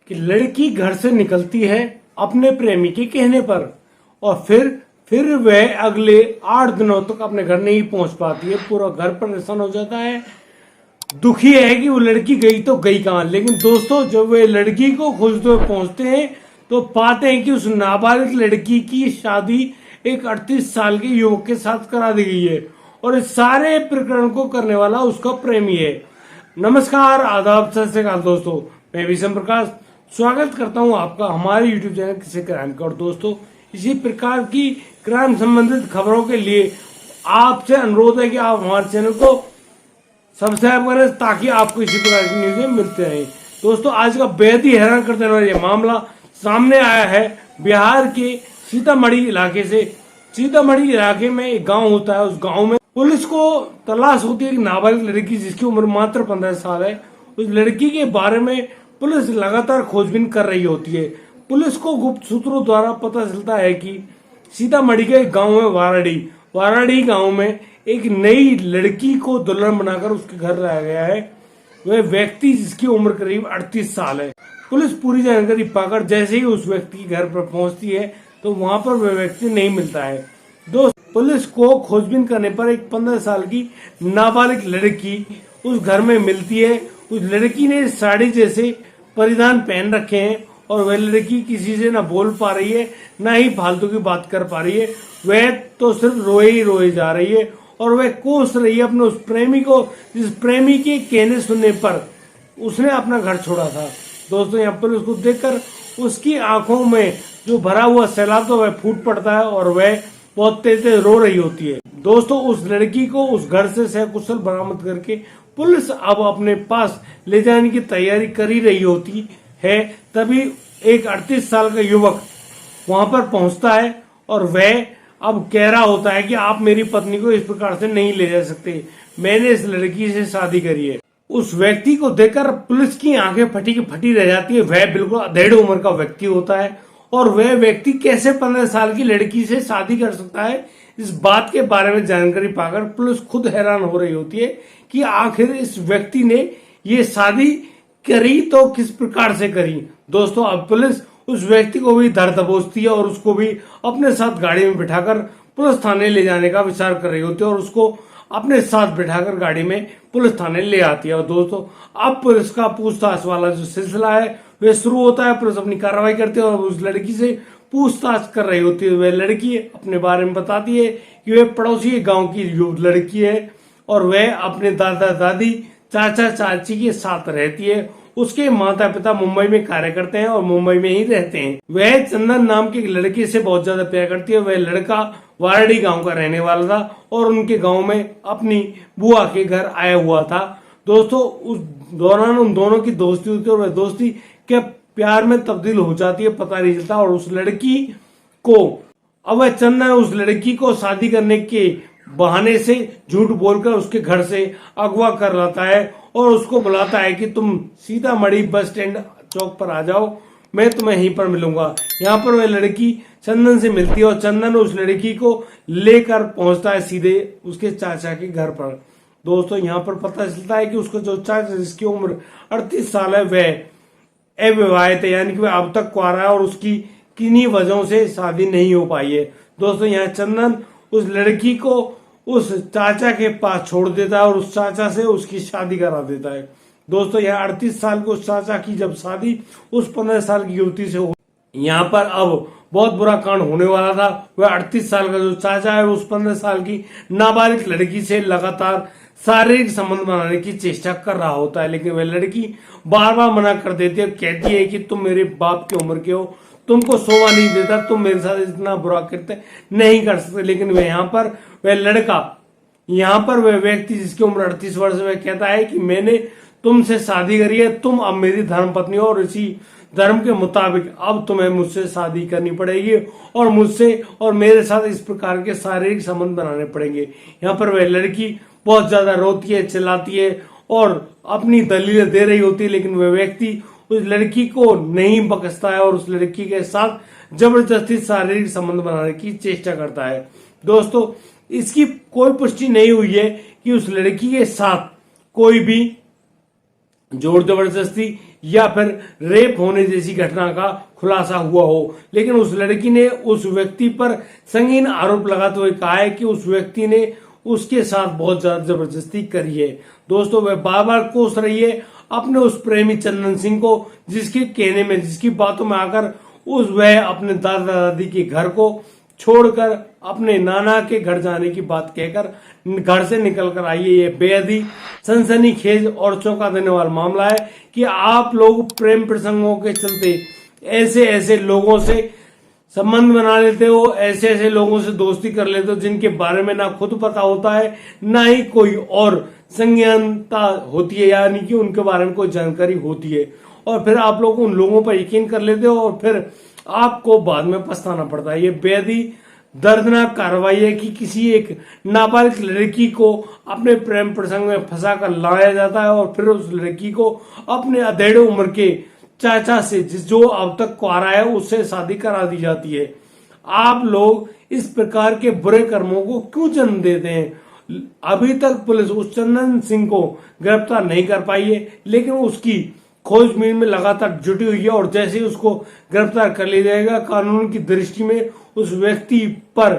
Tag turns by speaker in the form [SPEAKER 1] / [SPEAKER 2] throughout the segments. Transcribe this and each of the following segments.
[SPEAKER 1] कि लड़की घर से निकलती है अपने प्रेमी के कहने पर और फिर वह अगले 8 दिनों तक अपने घर नहीं पहुंच पाती है। पूरा घर परेशान हो जाता है। दुखी है कि वो लड़की गई तो गई कहाँ। लेकिन दोस्तों जब वे लड़की को खोजते हुए पहुंचते हैं तो पाते हैं कि उस नाबालिग लड़की की शादी एक 38 साल के युवक के साथ करा दी गई है और इस सारे प्रकरण को करने वाला उसका प्रेमी है। नमस्कार, आदाब, सत श्री अकाल दोस्तों, मैं विषम प्रकाश स्वागत करता हूं आपका हमारे YouTube चैनल किसी क्राइम का। और दोस्तों इसी प्रकार की क्राइम संबंधित खबरों के लिए आपसे अनुरोध है कि आप हमारे चैनल को सब्सक्राइब करें ताकि आपको इसी प्रकार की न्यूज़ें मिलते रहें। दोस्तों आज का बेहद ही हैरान करने वाला ये मामला सामने आया है बिहार के सीतामढ़ी इलाके से। सीतामढ़ी इलाके में एक गांव होता है। उस गांव में पुलिस को तलाश होती है एक नाबालिग लड़की जिसकी उम्र मात्र 15 साल है। उस लड़की के बारे में पुलिस लगातार खोजबीन कर रही होती है। पुलिस को गुप्त सूत्रों द्वारा पता चलता है कि सीतामढ़ी के गांव में वाराडी गांव में एक नई लड़की को दुल्हन बनाकर उसके घर लाया गया है। वह व्यक्ति जिसकी उम्र करीब 38 साल है। पुलिस पूरी जानकारी पाकर जैसे ही उस व्यक्ति के घर पर पहुंचती है तो वहां पर वह व्यक्ति नहीं मिलता है। दोस्त पुलिस को खोजबीन करने पर एक 15 साल की नाबालिग लड़की उस घर में मिलती है। उस लड़की ने साड़ी जैसे परिधान पहन रखे हैं और वह लड़की किसी से ना बोल पा रही है ना ही फालतू की बात कर पा रही है। वह तो सिर्फ रोए ही रोए जा रही है और वह कोस रही है अपने उस प्रेमी को जिस प्रेमी के कहने सुनने पर उसने अपना घर छोड़ा था। दोस्तों यहाँ पर उसको देखकर उसकी आंखों में जो भरा हुआ सैलाब तो वह फूट पड़ता है और वह बहुत तेज रो रही होती है। दोस्तों उस लड़की को उस घर से सकुशल बरामद करके पुलिस अब अपने पास ले जाने की तैयारी कर ही रही होती है। तभी एक 38 साल का युवक वहां पर पहुंचता है और वह अब कह रहा होता है कि आप मेरी पत्नी को इस प्रकार से नहीं ले जा सकते, मैंने इस लड़की से शादी करी है। उस व्यक्ति को देखकर पुलिस की आंखें फटी रह जाती है। वह बिल्कुल अधेड़ उम्र का व्यक्ति होता है और वह व्यक्ति कैसे 15 साल की लड़की से शादी कर सकता है, इस बात के बारे में जानकारी पाकर पुलिस खुद हैरान हो रही होती है कि आखिर इस व्यक्ति ने ये शादी करी तो किस प्रकार से करी। दोस्तों अब पुलिस उस व्यक्ति को भी धर दबोचती है और उसको भी अपने साथ गाड़ी में बिठाकर पुलिस थाने ले जाने का विचार कर रही होती है और उसको अपने साथ बिठाकर गाड़ी में पुलिस थाने ले आती है। और दोस्तों अब पुलिस का पूछताछ वाला जो सिलसिला है वह शुरू होता है। पुलिस अपनी कार्रवाई करती है और उस लड़की से पूछताछ कर रही होती है। वह लड़की अपने बारे में बताती है कि वह पड़ोसी गांव की लड़की है और वह अपने दादा दादी चाचा चाची के साथ रहती है। उसके माता पिता मुंबई में कार्य करते हैं और मुंबई में ही रहते हैं। वह चंदन नाम के लड़के से बहुत ज्यादा प्यार करती है। वह लड़का वाराडी गांव का रहने वाला था और उनके गांव में अपनी बुआ के घर आया हुआ था। दोस्तों उस दौरान उन दोनों की दोस्ती होती है और वह दोस्ती के प्यार में तब्दील हो जाती है, पता नहीं चलता। और उस लड़की को अब वह चंदन उस लड़की को शादी करने के बहाने से झूठ बोलकर उसके घर से अगवा कर लाता है और उसको बुलाता है कि तुम सीतामढ़ी बस स्टैंड चौक पर आ जाओ, मैं तुम्हें यहीं पर मिलूंगा। यहाँ पर वह लड़की चंदन से मिलती है और चंदन उस लड़की को लेकर पहुंचता है सीधे उसके चाचा के घर पर। दोस्तों यहाँ पर पता चलता है कि उसका जो चाचा जिसकी उम्र 38 साल है वह अविवाहित है, यानी कि वह अब तक कुंवारा है और उसकी किन्हीं वजहों से शादी नहीं हो पाई है। दोस्तों यहाँ चंदन उस लड़की को उस चाचा के पास छोड़ देता है और उस चाचा से उसकी शादी करा देता है। दोस्तों यह 38 साल के उस चाचा की जब शादी उस 15 साल की युवती से हो, यहाँ पर अब बहुत बुरा कांड होने वाला था। वह 38 साल का जो चाचा है उस 15 साल की नाबालिग लड़की से लगातार शारीरिक संबंध बनाने की चेष्टा कर रहा होता है, लेकिन वह लड़की बार बार मना कर देती है। कहती है कि तुम मेरे बाप की उम्र के हो, तुमको शोभा नहीं देता, तुम मेरे साथ इतना बुरा करते नहीं कर सकते। लेकिन वह यहाँ पर वह लड़का वह व्यक्ति जिसकी उम्र 38 वर्ष है वह कहता है कि मैंने तुमसे शादी करी है, तुम अब मेरी धर्म पत्नी हो और इसी धर्म के मुताबिक अब तुम्हें मुझसे शादी करनी पड़ेगी और मुझसे और मेरे साथ इस प्रकार के शारीरिक संबंध बनाने पड़ेंगे। यहाँ पर वह लड़की बहुत ज्यादा रोती है, चिल्लाती है और अपनी दलीलें दे रही होती है, लेकिन वह व्यक्ति उस लड़की को नहीं बख्शता है और उस लड़की के साथ जबरदस्ती शारीरिक संबंध बनाने की चेष्टा करता है। दोस्तों इसकी कोई पुष्टि नहीं हुई है कि उस लड़की के साथ कोई भी जोर जबरदस्ती या फिर रेप होने जैसी घटना का खुलासा हुआ हो। लेकिन उस लड़की ने उस व्यक्ति पर संगीन आरोप लगाते हुए कहा है कि उस व्यक्ति ने उसके साथ बहुत ज्यादा जबरदस्ती करी है। दोस्तों, वह बार बार कोस रही है अपने उस प्रेमी चंदन सिंह को, जिसके कहने में, जिसकी बातों में आकर वह अपने दादा दादी के घर को छोड़कर अपने नाना के घर जाने की बात कहकर घर से निकल कर आई है। ये बेहद ही सनसनीखेज और चौंका देने वाला मामला है कि आप लोग प्रेम प्रसंगों के चलते ऐसे ऐसे लोगों से संबंध बना लेते हो, ऐसे ऐसे लोगों से दोस्ती कर लेते हो जिनके बारे में ना खुद पता होता है, ना ही कोई और संज्ञानता होती है, यानी कि उनके बारे में कोई जानकारी होती है, और फिर आप लोग उन लोगों पर यकीन कर लेते हो और फिर आपको बाद में पछताना पड़ता है। ये बेहद ही दर्दनाक कार्रवाई है कि किसी एक नाबालिग लड़की को अपने प्रेम प्रसंग में फंसा कर लाया जाता है और फिर उस लड़की को अपने अधेड़ उम्र के चाचा से, जो अब तक कुआरा है, उससे शादी करा दी जाती है। आप लोग इस प्रकार के बुरे कर्मों को क्यों जन्म देते हैं? अभी तक पुलिस उस चंदन सिंह को गिरफ्तार नहीं कर पाई है, लेकिन उसकी खोजबीन में लगातार जुटी हुई है और जैसे ही उसको गिरफ्तार कर लिया जाएगा, कानून की दृष्टि में उस व्यक्ति पर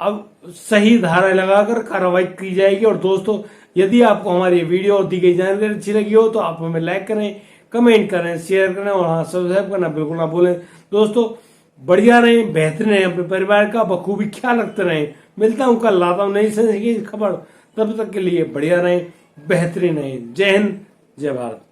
[SPEAKER 1] अब सही धारा लगाकर कार्रवाई की जाएगी। और दोस्तों, यदि आपको हमारी वीडियो और दी गई जानकारी अच्छी लगी हो तो आप हमें लाइक करें, कमेंट करें, शेयर करें और हाँ, सब्सक्राइब करना बिल्कुल ना भूलें। दोस्तों, बढ़िया रहें, बेहतर रहें, अपने परिवार का बखूबी ख्याल रखते रहें। मिलता हूं कल, लाता हूं नई से खबर। तब तक के लिए बढ़िया रहें, बेहतरीन रहें। जय हिंद, जय भारत।